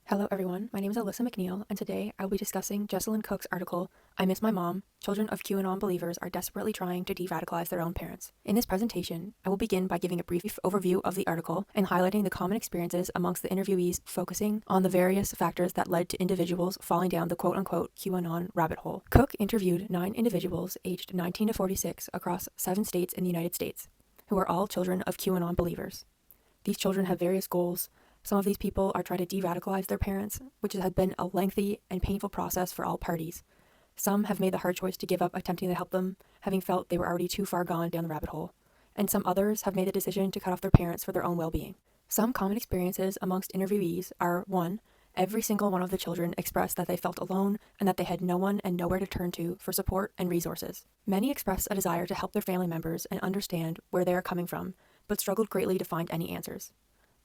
Hello everyone, my name is Alyssa McNeil, and today I will be discussing Jessalyn Cook's article, I Miss My Mom, Children of QAnon Believers Are Desperately Trying to De-Radicalize Their Own Parents. In this presentation, I will begin by giving a brief overview of the article and highlighting the common experiences amongst the interviewees, focusing on the various factors that led to individuals falling down the quote-unquote QAnon rabbit hole. Cook interviewed 9 individuals aged 19 to 46 across 7 states in the United States, who are all children of QAnon believers. These children have various goals. Some of these people are trying to de-radicalize their parents, which has been a lengthy and painful process for all parties. Some have made the hard choice to give up attempting to help them, having felt they were already too far gone down the rabbit hole. And some others have made the decision to cut off their parents for their own well-being. Some common experiences amongst interviewees are 1. Every single one of the children expressed that they felt alone and that they had no one and nowhere to turn to for support and resources. Many expressed a desire to help their family members and understand where they are coming from, but struggled greatly to find any answers.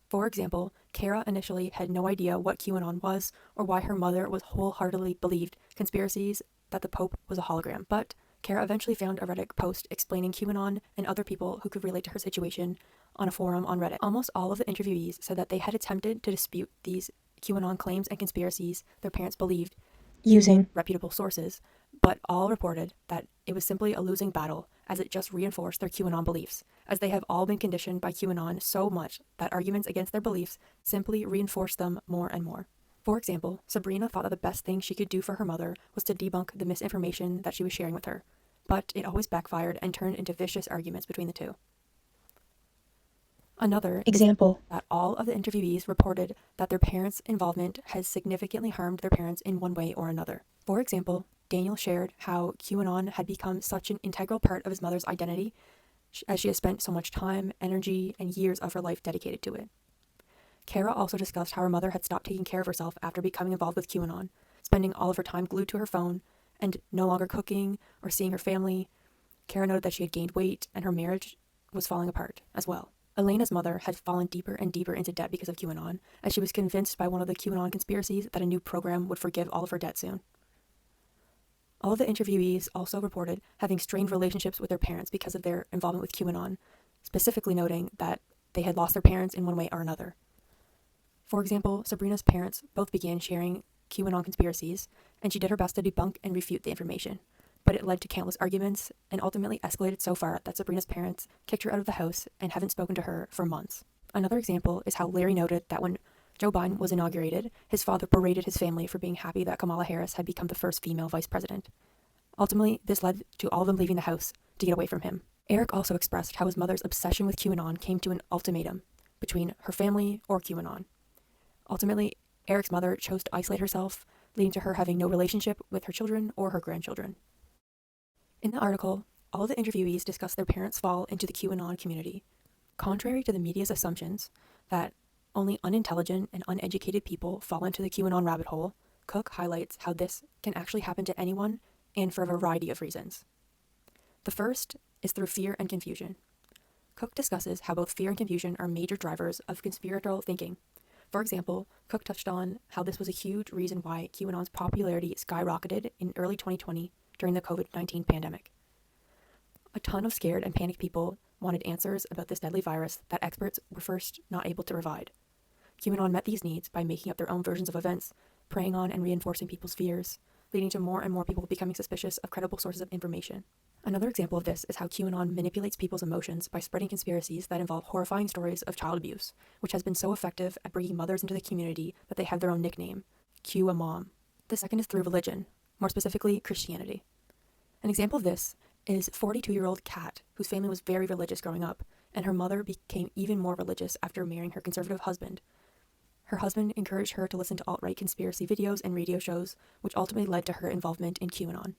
For example, Kara initially had no idea what QAnon was or why her mother was wholeheartedly believed conspiracies that the Pope was a hologram. But Kara eventually found a Reddit post explaining QAnon and other people who could relate to her situation on a forum on Reddit. Almost all of the interviewees said that they had attempted to dispute these QAnon claims and conspiracies their parents believed using reputable sources, but all reported that it was simply a losing battle, as it just reinforced their QAnon beliefs, as they have all been conditioned by QAnon so much that arguments against their beliefs simply reinforce them more and more. For example, Sabrina thought that the best thing she could do for her mother was to debunk the misinformation that she was sharing with her, but it always backfired and turned into vicious arguments between the two. Another example is that all of the interviewees reported that their parents' involvement has significantly harmed their parents in one way or another. For example, Daniel shared how QAnon had become such an integral part of his mother's identity, as she has spent so much time, energy, and years of her life dedicated to it. Kara also discussed how her mother had stopped taking care of herself after becoming involved with QAnon, spending all of her time glued to her phone and no longer cooking or seeing her family. Kara noted that she had gained weight and her marriage was falling apart as well. Elena's mother had fallen deeper and deeper into debt because of QAnon, as she was convinced by one of the QAnon conspiracies that a new program would forgive all of her debt soon. All of the interviewees also reported having strained relationships with their parents because of their involvement with QAnon, specifically noting that they had lost their parents in one way or another. For example, Sabrina's parents both began sharing QAnon conspiracies, and she did her best to debunk and refute the information, but it led to countless arguments and ultimately escalated so far that Sabrina's parents kicked her out of the house and haven't spoken to her for months. Another example is how Larry noted that when Joe Biden was inaugurated, his father berated his family for being happy that Kamala Harris had become the first female vice president. Ultimately, this led to all of them leaving the house to get away from him. Eric also expressed how his mother's obsession with QAnon came to an ultimatum between her family or QAnon. Ultimately, Eric's mother chose to isolate herself, leading to her having no relationship with her children or her grandchildren. In the article, all of the interviewees discuss their parents' fall into the QAnon community. Contrary to the media's assumptions that only unintelligent and uneducated people fall into the QAnon rabbit hole, Cook highlights how this can actually happen to anyone and for a variety of reasons. The first is through fear and confusion. Cook discusses how both fear and confusion are major drivers of conspiratorial thinking. For example, Cook touched on how this was a huge reason why QAnon's popularity skyrocketed in early 2020 during the COVID-19 pandemic. A ton of scared and panicked people wanted answers about this deadly virus that experts were first not able to provide. QAnon met these needs by making up their own versions of events, preying on and reinforcing people's fears, leading to more and more people becoming suspicious of credible sources of information. Another example of this is how QAnon manipulates people's emotions by spreading conspiracies that involve horrifying stories of child abuse, which has been so effective at bringing mothers into the community that they have their own nickname, Q a Mom. The second is through religion, more specifically Christianity. An example of this is 42-year-old Kat, whose family was very religious growing up, and her mother became even more religious after marrying her conservative husband. Her husband encouraged her to listen to alt-right conspiracy videos and radio shows, which ultimately led to her involvement in QAnon.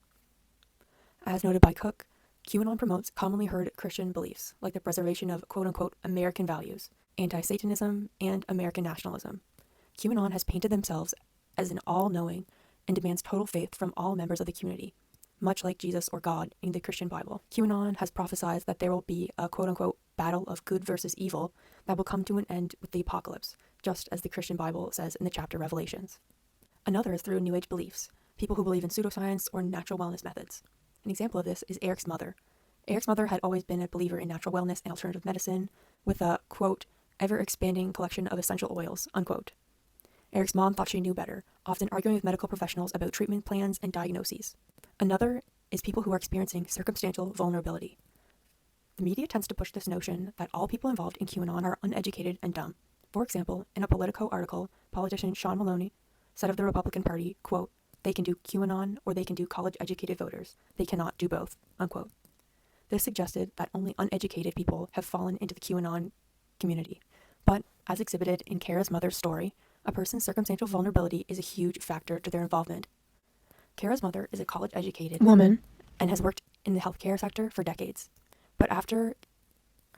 As noted by Cook, QAnon promotes commonly heard Christian beliefs, like the preservation of quote-unquote American values, anti-Satanism, and American nationalism. QAnon has painted themselves as an all-knowing and demands total faith from all members of the community, much like Jesus or God in the Christian Bible. QAnon has prophesied that there will be a quote-unquote battle of good versus evil that will come to an end with the apocalypse, just as the Christian Bible says in the chapter Revelations. Another is through New Age beliefs, people who believe in pseudoscience or natural wellness methods. An example of this is Eric's mother. Eric's mother had always been a believer in natural wellness and alternative medicine, with a, quote, ever-expanding collection of essential oils, unquote. Eric's mom thought she knew better, often arguing with medical professionals about treatment plans and diagnoses. Another is people who are experiencing circumstantial vulnerability. The media tends to push this notion that all people involved in QAnon are uneducated and dumb. For example, in a Politico article, politician Sean Maloney said of the Republican Party, quote, "They can do QAnon or they can do college-educated voters. They cannot do both," unquote. This suggested that only uneducated people have fallen into the QAnon community. But, as exhibited in Kara's mother's story, a person's circumstantial vulnerability is a huge factor to their involvement. Kara's mother is a college-educated woman and has worked in the healthcare sector for decades. But after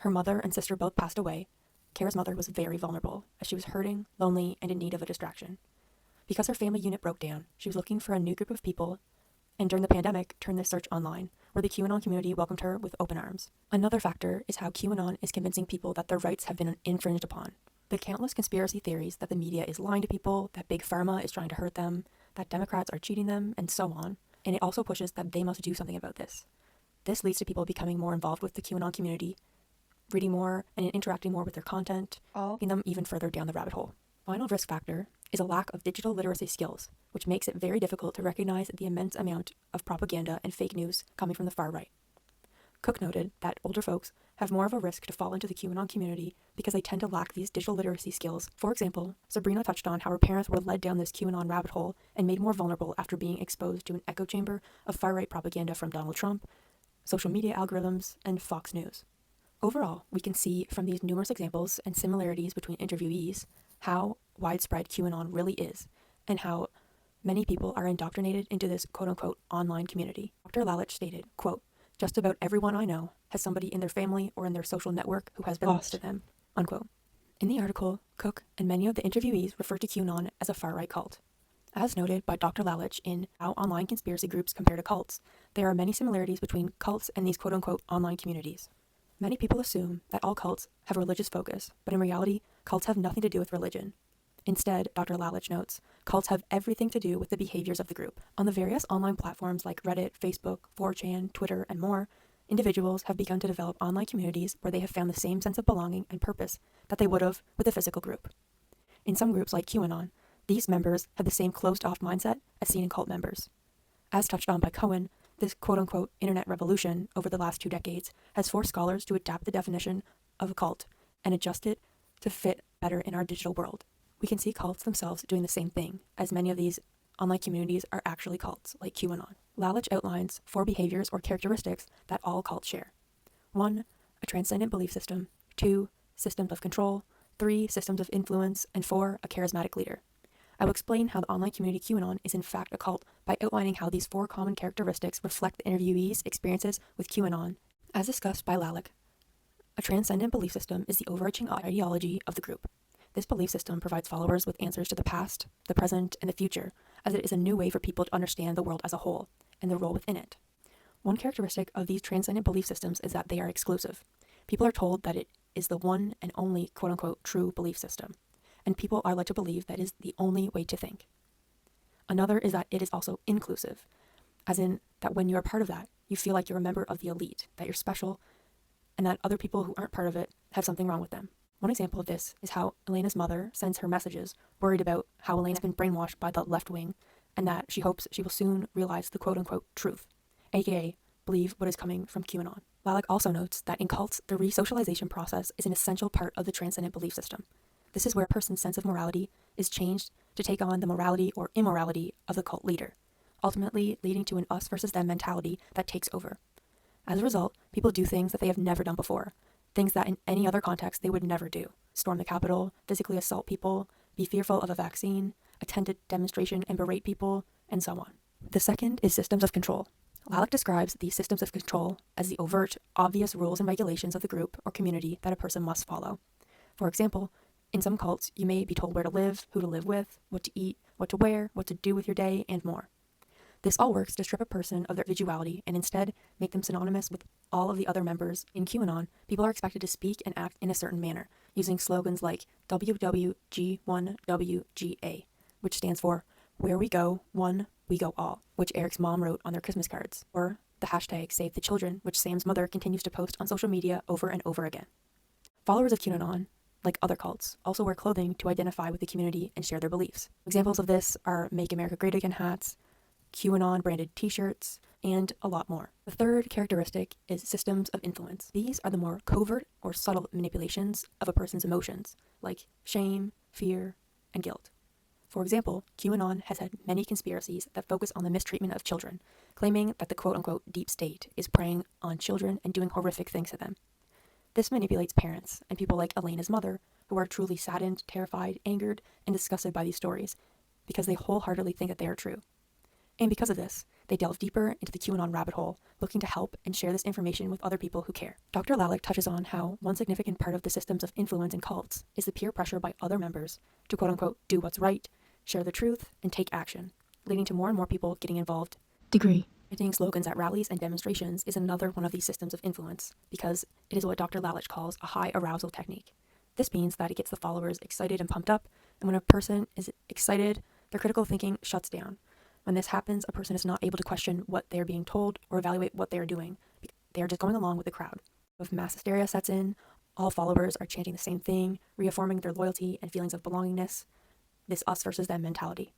her mother and sister both passed away, Kara's mother was very vulnerable, as she was hurting, lonely, and in need of a distraction. Because her family unit broke down, she was looking for a new group of people, and during the pandemic, turned this search online, where the QAnon community welcomed her with open arms. Another factor is how QAnon is convincing people that their rights have been infringed upon. The countless conspiracy theories that the media is lying to people, that Big Pharma is trying to hurt them, that Democrats are cheating them, and so on. And it also pushes that they must do something about this. This leads to people becoming more involved with the QAnon community, reading more and interacting more with their content, all taking them even further down the rabbit hole. Final risk factor is a lack of digital literacy skills, which makes it very difficult to recognize the immense amount of propaganda and fake news coming from the far right. Cook noted that older folks have more of a risk to fall into the QAnon community because they tend to lack these digital literacy skills. For example, Sabrina touched on how her parents were led down this QAnon rabbit hole and made more vulnerable after being exposed to an echo chamber of far-right propaganda from Donald Trump, social media algorithms, and Fox News. Overall, we can see from these numerous examples and similarities between interviewees how widespread QAnon really is and how many people are indoctrinated into this quote-unquote online community. Dr. Lalich stated, quote, "Just about everyone I know has somebody in their family or in their social network who has been lost to them," unquote. In the article, Cook and many of the interviewees referred to QAnon as a far-right cult. As noted by Dr. Lalich in How Online Conspiracy Groups Compare to Cults, there are many similarities between cults and these quote-unquote online communities. Many people assume that all cults have a religious focus, but in reality, cults have nothing to do with religion. Instead, Dr. Lalich notes, cults have everything to do with the behaviors of the group. On the various online platforms like Reddit, Facebook, 4chan, Twitter, and more, individuals have begun to develop online communities where they have found the same sense of belonging and purpose that they would have with a physical group. In some groups like QAnon, these members have the same closed-off mindset as seen in cult members. As touched on by Cohen, this quote-unquote internet revolution over the last 2 decades has forced scholars to adapt the definition of a cult and adjust it to fit better in our digital world. We can see cults themselves doing the same thing, as many of these online communities are actually cults, like QAnon. Lalich outlines 4 behaviors or characteristics that all cults share. 1. A transcendent belief system. 2. Systems of control. 3. Systems of influence. And 4. A charismatic leader. I will explain how the online community QAnon is in fact a cult by outlining how these 4 common characteristics reflect the interviewees' experiences with QAnon. As discussed by Lalich, a transcendent belief system is the overarching ideology of the group. This belief system provides followers with answers to the past, the present, and the future, as it is a new way for people to understand the world as a whole, and their role within it. One characteristic of these transcendent belief systems is that they are exclusive. People are told that it is the one and only quote-unquote true belief system, and people are led to believe that is the only way to think. Another is that it is also inclusive, as in that when you are part of that, you feel like you're a member of the elite, that you're special, and that other people who aren't part of it have something wrong with them. One example of this is how Elena's mother sends her messages worried about how Elena's been brainwashed by the left wing and that she hopes she will soon realize the quote-unquote truth, aka believe what is coming from QAnon. Lalich also notes that in cults, the re-socialization process is an essential part of the transcendent belief system. This is where a person's sense of morality is changed to take on the morality or immorality of the cult leader, ultimately leading to an us versus them mentality that takes over. As a result, people do things that they have never done before, things that in any other context they would never do. Storm the Capitol, physically assault people, be fearful of a vaccine, attend a demonstration and berate people, and so on. The second is systems of control. Lalich describes these systems of control as the overt, obvious rules and regulations of the group or community that a person must follow. For example, in some cults, you may be told where to live, who to live with, what to eat, what to wear, what to do with your day, and more. This all works to strip a person of their individuality and instead make them synonymous with all of the other members. In QAnon, people are expected to speak and act in a certain manner, using slogans like WWG1WGA, which stands for Where We Go, One, We Go All, which Eric's mom wrote on their Christmas cards, or the hashtag Save the Children, which Sam's mother continues to post on social media over and over again. Followers of QAnon like other cults, also wear clothing to identify with the community and share their beliefs. Examples of this are Make America Great Again hats, QAnon branded t-shirts, and a lot more. The third characteristic is systems of influence. These are the more covert or subtle manipulations of a person's emotions, like shame, fear, and guilt. For example, QAnon has had many conspiracies that focus on the mistreatment of children, claiming that the quote-unquote deep state is preying on children and doing horrific things to them. This manipulates parents and people like Elena's mother, who are truly saddened, terrified, angered, and disgusted by these stories, because they wholeheartedly think that they are true. And because of this, they delve deeper into the QAnon rabbit hole, looking to help and share this information with other people who care. Dr. Lalick touches on how one significant part of the systems of influence in cults is the peer pressure by other members to quote-unquote do what's right, share the truth, and take action, leading to more and more people getting involved. Degree. Chanting slogans at rallies and demonstrations is another one of these systems of influence, because it is what Dr. Lalick calls a high arousal technique. This means that it gets the followers excited and pumped up, and when a person is excited, their critical thinking shuts down. When this happens, a person is not able to question what they are being told or evaluate what they are doing. They are just going along with the crowd. If mass hysteria sets in, all followers are chanting the same thing, reaffirming their loyalty and feelings of belongingness. This us versus them mentality.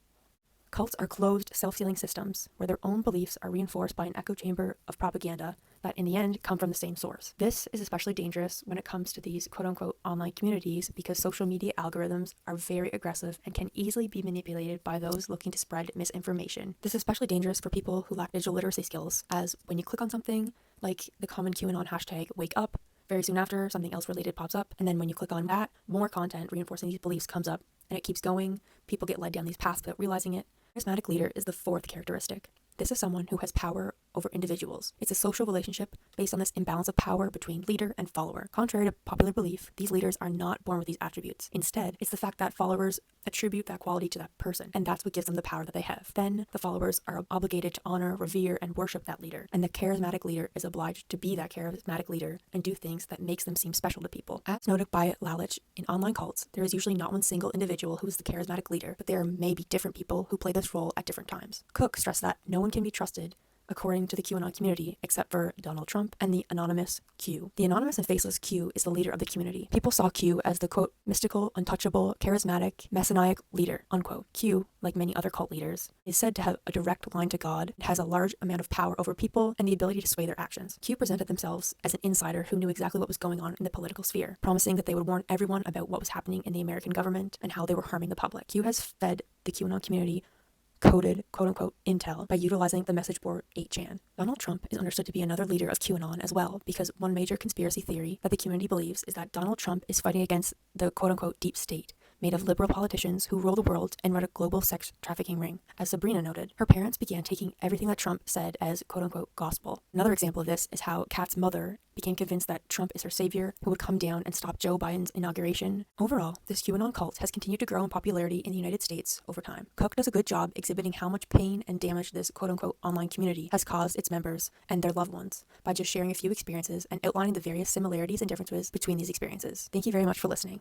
Cults are closed, self-sealing systems where their own beliefs are reinforced by an echo chamber of propaganda that in the end come from the same source. This is especially dangerous when it comes to these quote-unquote online communities, because social media algorithms are very aggressive and can easily be manipulated by those looking to spread misinformation. This is especially dangerous for people who lack digital literacy skills, as when you click on something like the common QAnon hashtag wake up, very soon after something else related pops up, and then when you click on that, more content reinforcing these beliefs comes up, and it keeps going. People get led down these paths without realizing it. Charismatic leader is the fourth characteristic. This is someone who has power over individuals. It's a social relationship based on this imbalance of power between leader and follower. Contrary to popular belief, these leaders are not born with these attributes. Instead, it's the fact that followers attribute that quality to that person, and that's what gives them the power that they have. Then, the followers are obligated to honor, revere, and worship that leader, and the charismatic leader is obliged to be that charismatic leader and do things that makes them seem special to people. As noted by Lalick, in online cults, there is usually not one single individual who is the charismatic leader, but there may be different people who play this role at different times. Cook stressed that no one can be trusted according to the QAnon community, except for Donald Trump and the anonymous Q. The anonymous and faceless Q is the leader of the community. People saw Q as the, quote, mystical, untouchable, charismatic, messianic leader, unquote. Q, like many other cult leaders, is said to have a direct line to God, has a large amount of power over people, and the ability to sway their actions. Q presented themselves as an insider who knew exactly what was going on in the political sphere, promising that they would warn everyone about what was happening in the American government and how they were harming the public. Q has fed the QAnon community coded, quote-unquote, intel by utilizing the message board 8chan. Donald Trump is understood to be another leader of QAnon as well, because one major conspiracy theory that the community believes is that Donald Trump is fighting against the quote-unquote deep state, made of liberal politicians who rule the world and run a global sex trafficking ring. As Sabrina noted, her parents began taking everything that Trump said as quote-unquote gospel. Another example of this is how Kat's mother became convinced that Trump is her savior who would come down and stop Joe Biden's inauguration. Overall, this QAnon cult has continued to grow in popularity in the United States over time. Cook does a good job exhibiting how much pain and damage this quote-unquote online community has caused its members and their loved ones by just sharing a few experiences and outlining the various similarities and differences between these experiences. Thank you very much for listening.